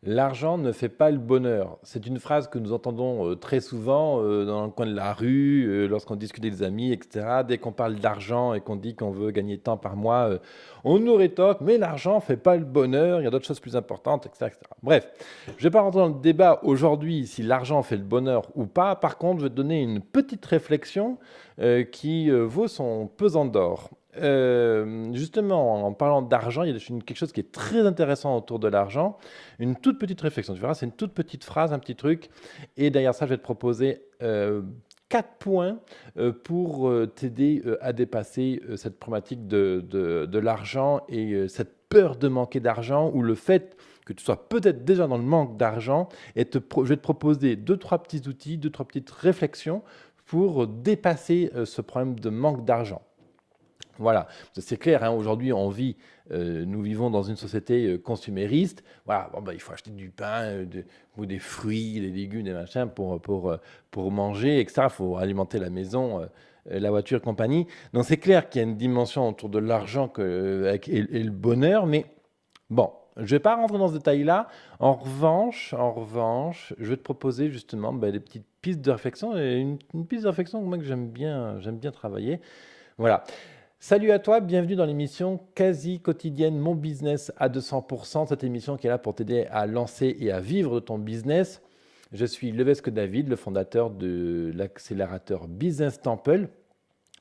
L'argent ne fait pas le bonheur. C'est une phrase que nous entendons très souvent dans le coin de la rue, lorsqu'on discute des amis, etc. Dès qu'on parle d'argent et qu'on dit qu'on veut gagner tant par mois, on nous rétorque, mais l'argent ne fait pas le bonheur, il y a d'autres choses plus importantes, etc., etc. Bref, je ne vais pas rentrer dans le débat aujourd'hui si l'argent fait le bonheur ou pas. Par contre, je vais te donner une petite réflexion qui vaut son pesant d'or. Justement, en parlant d'argent, il y a quelque chose qui est très intéressant autour de l'argent. Une toute petite réflexion, tu verras, c'est une toute petite phrase, un petit truc. Et derrière ça, je vais te proposer 4 points pour t'aider à dépasser cette problématique de l'argent et cette peur de manquer d'argent ou le fait que tu sois peut-être déjà dans le manque d'argent. Et je vais te proposer 2, 3 petits outils, 2, 3 petites réflexions pour dépasser ce problème de manque d'argent. Voilà, c'est clair, hein, aujourd'hui nous vivons dans une société consumériste. Voilà, bon, bah, il faut acheter du pain, ou des fruits, des légumes, des machins pour manger, etc. Il faut alimenter la maison, la voiture, compagnie. Donc c'est clair qu'il y a une dimension autour de l'argent et le bonheur, mais bon, je ne vais pas rentrer dans ce détail-là. En revanche, je vais te proposer justement des petites pistes de réflexion et une piste de réflexion moi, que j'aime bien travailler. Voilà. Salut à toi, bienvenue dans l'émission quasi quotidienne Mon Business à 200%, cette émission qui est là pour t'aider à lancer et à vivre de ton business. Je suis Levesque David, le fondateur de l'accélérateur Business Temple.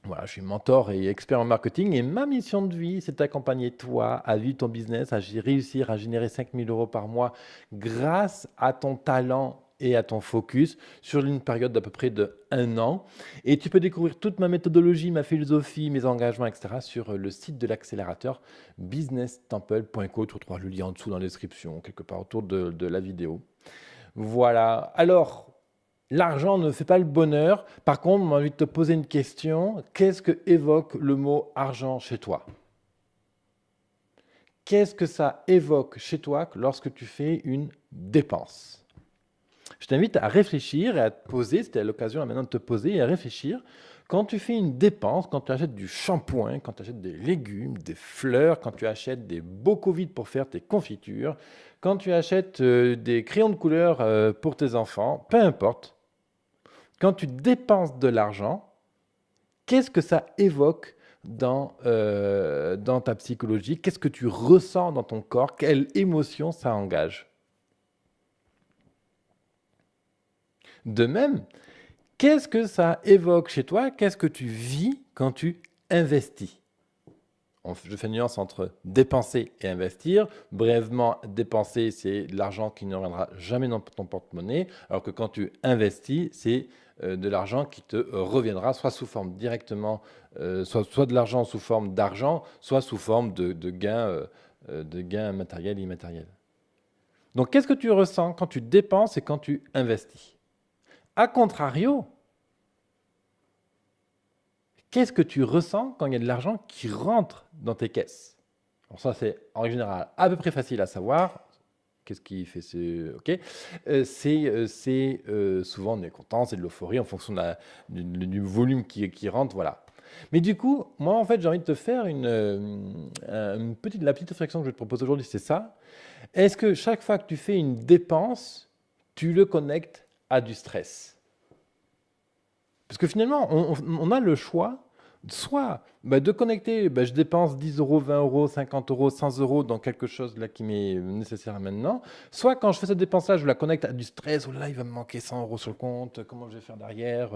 Voilà, je suis mentor et expert en marketing et ma mission de vie, c'est d'accompagner toi à vivre ton business, à réussir à générer 5 000 euros par mois grâce à ton talent et à ton focus sur une période d'à peu près de 1 an. Et tu peux découvrir toute ma méthodologie, ma philosophie, mes engagements, etc. sur le site de l'accélérateur businesstemple.co. Tu trouveras le lien en dessous dans la description, quelque part autour de la vidéo. Voilà. Alors, l'argent ne fait pas le bonheur. Par contre, j'ai envie de te poser une question. Qu'est-ce que évoque le mot argent chez toi? Qu'est-ce que ça évoque chez toi lorsque tu fais une dépense? Je t'invite à réfléchir et à te poser, c'était l'occasion là maintenant de te poser et à réfléchir. Quand tu fais une dépense, quand tu achètes du shampoing, quand tu achètes des légumes, des fleurs, quand tu achètes des bocaux vides pour faire tes confitures, quand tu achètes des crayons de couleur pour tes enfants, peu importe, quand tu dépenses de l'argent, qu'est-ce que ça évoque dans ta psychologie? Qu'est-ce que tu ressens dans ton corps? Quelle émotion ça engage? De même, qu'est-ce que ça évoque chez toi? Qu'est-ce que tu vis quand tu investis? Je fais une nuance entre dépenser et investir. Brièvement, dépenser, c'est de l'argent qui ne reviendra jamais dans ton porte-monnaie, alors que quand tu investis, c'est de l'argent qui te reviendra, soit sous forme directement, soit de l'argent sous forme d'argent, soit sous forme de gains matériels et immatériels. Donc, qu'est-ce que tu ressens quand tu dépenses et quand tu investis? A contrario, qu'est-ce que tu ressens quand il y a de l'argent qui rentre dans tes caisses? Alors ça, c'est en général à peu près facile à savoir. Qu'est-ce qui fait ce... OK. Souvent, on est content, c'est de l'euphorie en fonction du volume qui rentre, voilà. Mais du coup, moi, en fait, j'ai envie de te faire la petite réflexion que je te propose aujourd'hui, c'est ça. Est-ce que chaque fois que tu fais une dépense, tu le connectes à du stress? Parce que finalement, on a le choix, soit de connecter, je dépense 10 euros, 20 euros, 50 euros, 100 euros dans quelque chose là qui m'est nécessaire maintenant, soit quand je fais cette dépense-là, je la connecte à du stress, oh là, il va me manquer 100 euros sur le compte, comment je vais faire derrière,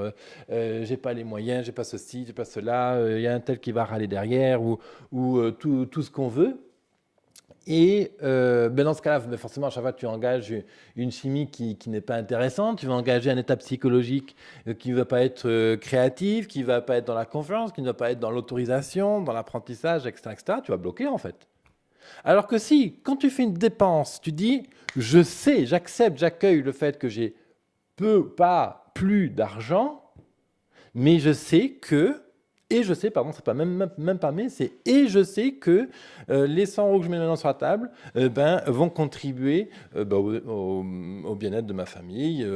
j'ai pas les moyens, j'ai pas ceci, j'ai pas cela, il y a un tel qui va râler derrière, ou tout ce qu'on veut. Et dans ce cas-là, forcément, à chaque fois, tu engages une chimie qui n'est pas intéressante. Tu vas engager un état psychologique qui ne va pas être créatif, qui ne va pas être dans la confiance, qui ne va pas être dans l'autorisation, dans l'apprentissage, etc., etc. Tu vas bloquer, en fait. Alors que si, quand tu fais une dépense, tu dis, je sais, j'accepte, j'accueille le fait que j'ai plus d'argent, mais je sais que, et je sais, pardon, c'est pas même pas mais, c'est et je sais que les 100 euros que je mets maintenant sur la table vont contribuer au bien-être de ma famille,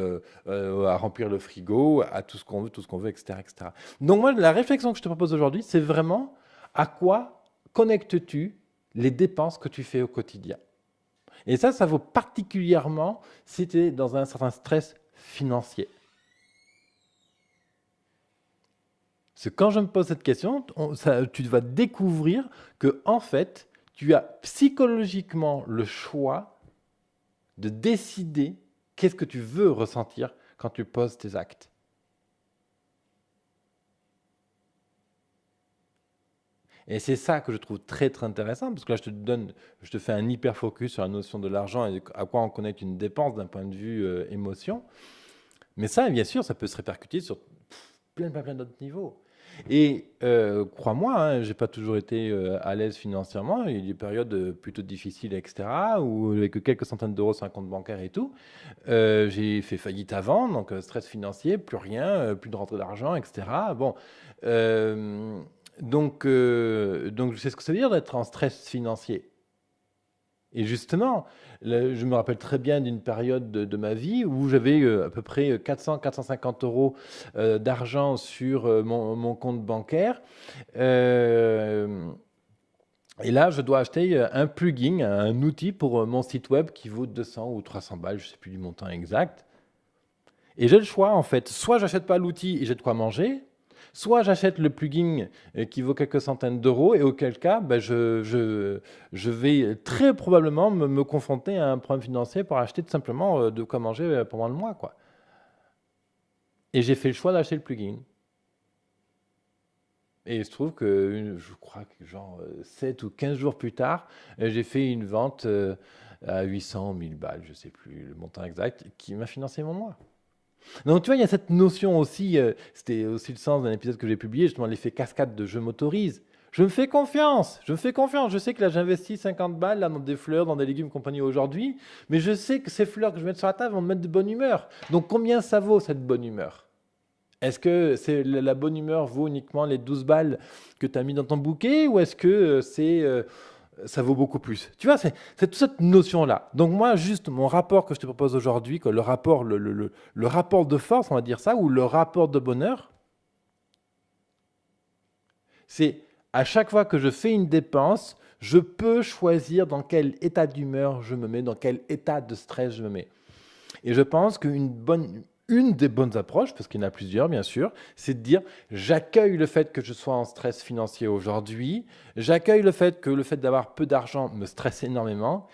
à remplir le frigo, à tout ce qu'on veut, etc., etc. Donc moi, la réflexion que je te propose aujourd'hui, c'est vraiment à quoi connectes-tu les dépenses que tu fais au quotidien? Et ça vaut particulièrement si tu es dans un certain stress financier. Parce que quand je me pose cette question, tu vas découvrir que, en fait, tu as psychologiquement le choix de décider qu'est-ce que tu veux ressentir quand tu poses tes actes. Et c'est ça que je trouve très très intéressant, parce que là je te fais un hyper focus sur la notion de l'argent et à quoi on connecte une dépense d'un point de vue émotion. Mais ça, bien sûr, ça peut se répercuter sur plein d'autres niveaux. Et crois-moi, hein, j'ai pas toujours été à l'aise financièrement. Il y a eu des périodes plutôt difficiles, etc., où avec quelques centaines d'euros sur un compte bancaire et tout, j'ai fait faillite avant, donc stress financier, plus rien, plus de rentrée d'argent, etc. Bon, donc je sais ce que ça veut dire d'être en stress financier. Et justement, je me rappelle très bien d'une période de ma vie où j'avais à peu près 400-450 euros d'argent sur mon compte bancaire. Euh, et là, je dois acheter un plugin, un outil pour mon site web qui vaut 200 ou 300 balles, je ne sais plus du montant exact. Et j'ai le choix, en fait. Soit j'achète pas l'outil et j'ai de quoi manger, soit j'achète le plugin qui vaut quelques centaines d'euros, et auquel cas, ben, je vais très probablement me confronter à un problème financier pour acheter tout simplement de quoi manger pendant le mois, quoi. Et j'ai fait le choix d'acheter le plugin. Et il se trouve que, je crois que genre 7 ou 15 jours plus tard, j'ai fait une vente à 800, 1000 balles, je ne sais plus le montant exact, qui m'a financé mon mois. Donc tu vois, il y a cette notion aussi, c'était aussi le sens d'un épisode que j'ai publié, justement l'effet cascade de je m'autorise. Je me fais confiance, je sais que là j'investis 50 balles là, dans des fleurs, dans des légumes compagnie aujourd'hui, mais je sais que ces fleurs que je vais mettre sur la table vont me mettre de bonne humeur. Donc combien ça vaut cette bonne humeur? Est-ce que la bonne humeur vaut uniquement les 12 balles que tu as mis dans ton bouquet, ou est-ce que ça vaut beaucoup plus? Tu vois, c'est toute cette notion-là. Donc moi, juste mon rapport que je te propose aujourd'hui, le rapport, le rapport de force, on va dire ça, ou le rapport de bonheur, c'est à chaque fois que je fais une dépense, je peux choisir dans quel état d'humeur je me mets, dans quel état de stress je me mets. Et je pense une des bonnes approches, parce qu'il y en a plusieurs bien sûr, c'est de dire j'accueille le fait que je sois en stress financier aujourd'hui, j'accueille le fait d'avoir peu d'argent me stresse énormément,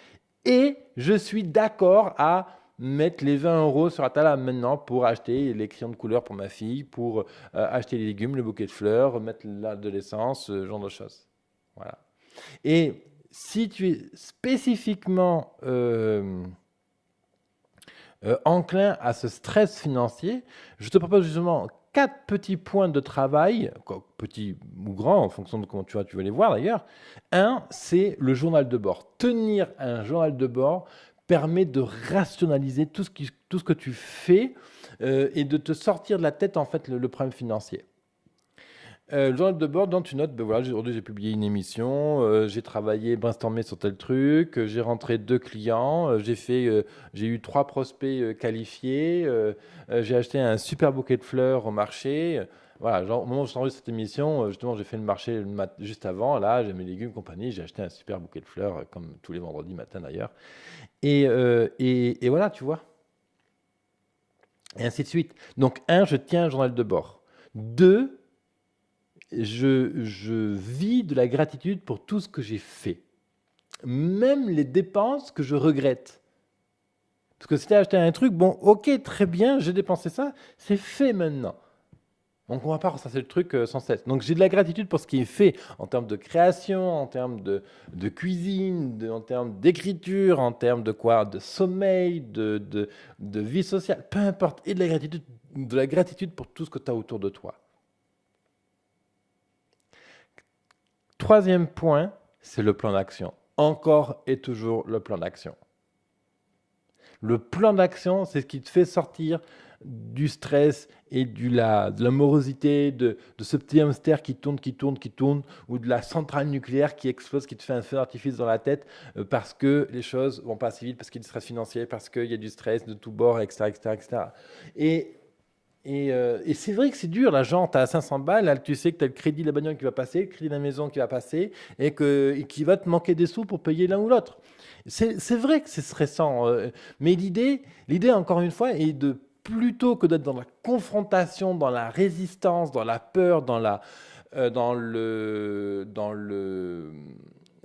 et je suis d'accord à mettre les 20 euros sur la table maintenant pour acheter les crayons de couleur pour ma fille, pour acheter les légumes, le bouquet de fleurs, mettre de l'essence, ce genre de choses. Voilà. Et si tu es spécifiquement enclin à ce stress financier, je te propose justement 4 petits points de travail, petits ou grands en fonction de comment tu veux les voir d'ailleurs. Un, c'est le journal de bord. Tenir un journal de bord permet de rationaliser tout ce que tu fais et de te sortir de la tête en fait le problème financier. Le journal de bord, dans tu notes, ben voilà, aujourd'hui j'ai publié une émission, j'ai travaillé, brainstormé sur tel truc, j'ai rentré 2 clients, j'ai eu 3 prospects qualifiés, j'ai acheté un super bouquet de fleurs au marché. Voilà, genre, au moment où je t'enregistre cette émission, justement, j'ai fait le marché juste avant. Là, j'ai mes légumes, compagnie, j'ai acheté un super bouquet de fleurs, comme tous les vendredis matin d'ailleurs. Et voilà, tu vois. Et ainsi de suite. Donc, un, je tiens un journal de bord. Deux, je vis de la gratitude pour tout ce que j'ai fait. Même les dépenses que je regrette. Parce que si tu as acheté un truc, bon, ok, très bien, j'ai dépensé ça, c'est fait maintenant. Donc on va pas ressasser le truc sans cesse. Donc j'ai de la gratitude pour ce qui est fait en termes de création, en termes de cuisine, en termes d'écriture, en termes de quoi, de sommeil, de vie sociale, peu importe. Et de la gratitude pour tout ce que tu as autour de toi. Troisième point, c'est le plan d'action. Encore et toujours le plan d'action. Le plan d'action, c'est ce qui te fait sortir du stress et de la morosité, de ce petit hamster qui tourne, ou de la centrale nucléaire qui explose, qui te fait un feu d'artifice dans la tête parce que les choses vont pas assez vite, parce qu'il y a du stress financier, parce qu'il y a du stress de tous bords, etc. Et c'est vrai que c'est dur, la genre, tu as 500 balles, là, tu sais que tu as le crédit de la bagnole qui va passer, le crédit de la maison qui va passer, et qu'il va te manquer des sous pour payer l'un ou l'autre. C'est vrai que c'est stressant, mais l'idée, encore une fois, est de plutôt que d'être dans la confrontation, dans la résistance, dans la peur, dans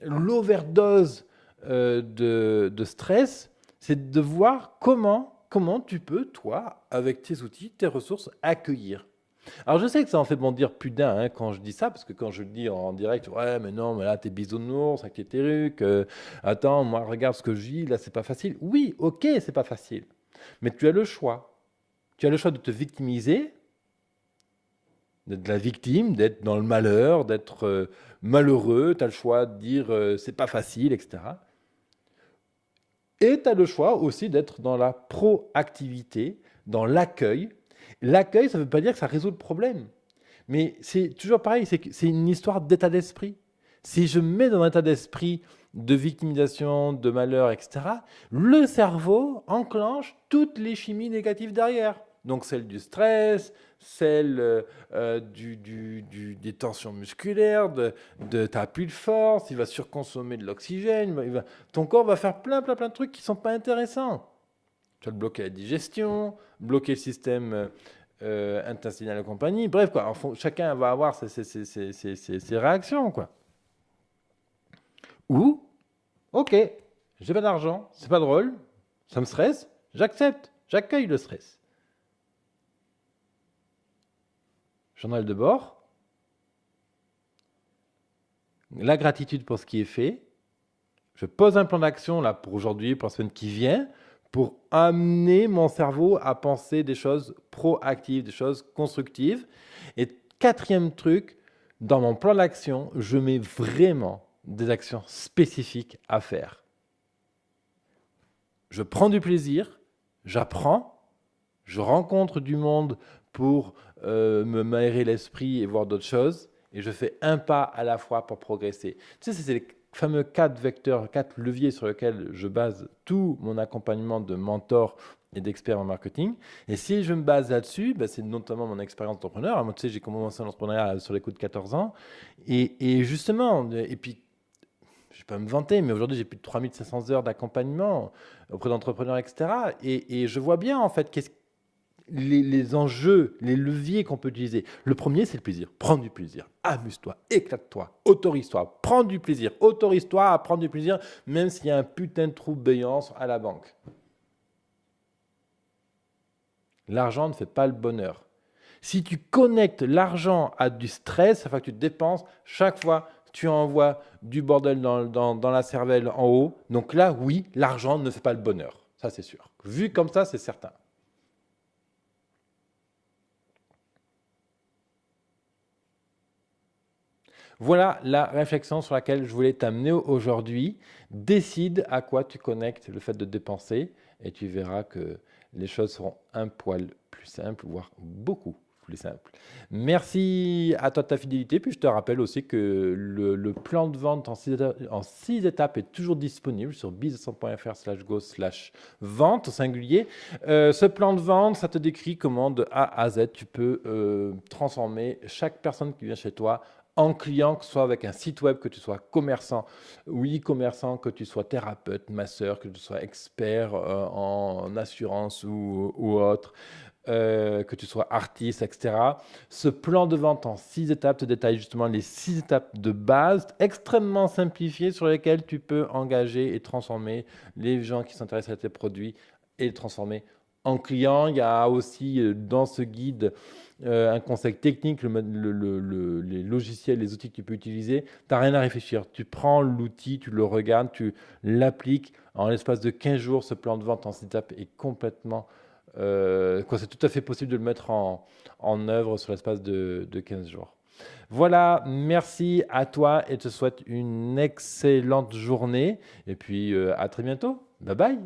l'overdose de stress, c'est de voir comment tu peux, toi, avec tes outils, tes ressources, accueillir. Alors je sais que ça en fait bondir plus d'un quand je dis ça, parce que quand je le dis en direct, ouais mais non, mais là t'es bisounours avec tes trucs, attends, moi regarde ce que je vis, là c'est pas facile. Oui, ok, c'est pas facile, mais tu as le choix. Tu as le choix de te victimiser, d'être la victime, d'être dans le malheur, d'être malheureux, tu as le choix de dire c'est pas facile, etc. Et tu as le choix aussi d'être dans la proactivité, dans l'accueil. L'accueil, ça ne veut pas dire que ça résout le problème. Mais c'est toujours pareil, c'est une histoire d'état d'esprit. Si je me mets dans un état d'esprit de victimisation, de malheur, etc., le cerveau enclenche toutes les chimies négatives derrière. Donc celle du stress, celle des tensions musculaires, t'as plus de force, il va surconsommer de l'oxygène, ton corps va faire plein de trucs qui ne sont pas intéressants. Tu vas te bloquer la digestion, bloquer le système intestinal et compagnie. Bref, quoi, chacun va avoir ses réactions, quoi. Ou, ok, j'ai pas d'argent, c'est pas drôle, ça me stresse, j'accepte, j'accueille le stress. Journal de bord, la gratitude pour ce qui est fait, je pose un plan d'action là pour aujourd'hui, pour la semaine qui vient, pour amener mon cerveau à penser des choses proactives, des choses constructives. Et quatrième truc, dans mon plan d'action, je mets vraiment des actions spécifiques à faire. Je prends du plaisir, j'apprends, je rencontre du monde pour me m'aérer l'esprit et voir d'autres choses, et je fais un pas à la fois pour progresser. Tu sais, c'est les fameux 4 vecteurs, 4 leviers sur lesquels je base tout mon accompagnement de mentor et d'expert en marketing. Et si je me base là-dessus, c'est notamment mon expérience d'entrepreneur. Moi, tu sais, j'ai commencé l'entrepreneuriat sur les coups de 14 ans. Et justement, et puis, je ne vais pas me vanter, mais aujourd'hui, j'ai plus de 3500 heures d'accompagnement auprès d'entrepreneurs, etc. Et je vois bien, en fait, les enjeux, les leviers qu'on peut utiliser. Le premier, c'est le plaisir. Prends du plaisir. Amuse-toi, éclate-toi, autorise-toi. Prends du plaisir. Autorise-toi à prendre du plaisir, même s'il y a un putain de trou de béance à la banque. L'argent ne fait pas le bonheur. Si tu connectes l'argent à du stress, ça fait que tu dépenses chaque fois tu envoies du bordel dans la cervelle en haut. Donc là, oui, l'argent ne fait pas le bonheur. Ça, c'est sûr. Vu comme ça, c'est certain. Voilà la réflexion sur laquelle je voulais t'amener aujourd'hui. Décide à quoi tu connectes le fait de dépenser et tu verras que les choses seront un poil plus simples, voire beaucoup plus simples. Merci à toi de ta fidélité. Puis je te rappelle aussi que le plan de vente en 6 étapes est toujours disponible sur business.fr/go/vente au singulier. Ce plan de vente, ça te décrit comment de A à Z tu peux transformer chaque personne qui vient chez toi en client, que ce soit avec un site web, que tu sois commerçant ou e-commerçant, que tu sois thérapeute, masseur, que tu sois expert en assurance ou autre, que tu sois artiste, etc. Ce plan de vente en 6 étapes te détaille justement les 6 étapes de base extrêmement simplifiées sur lesquelles tu peux engager et transformer les gens qui s'intéressent à tes produits et les transformer en clients. Il y a aussi dans ce guide un conseil technique, les logiciels, les outils que tu peux utiliser. Tu n'as rien à réfléchir. Tu prends l'outil, tu le regardes, tu l'appliques. En l'espace de 15 jours, ce plan de vente en 6 étapes est complètement... c'est tout à fait possible de le mettre en œuvre sur l'espace de 15 jours. Voilà, merci à toi et je te souhaite une excellente journée. Et puis à très bientôt. Bye bye.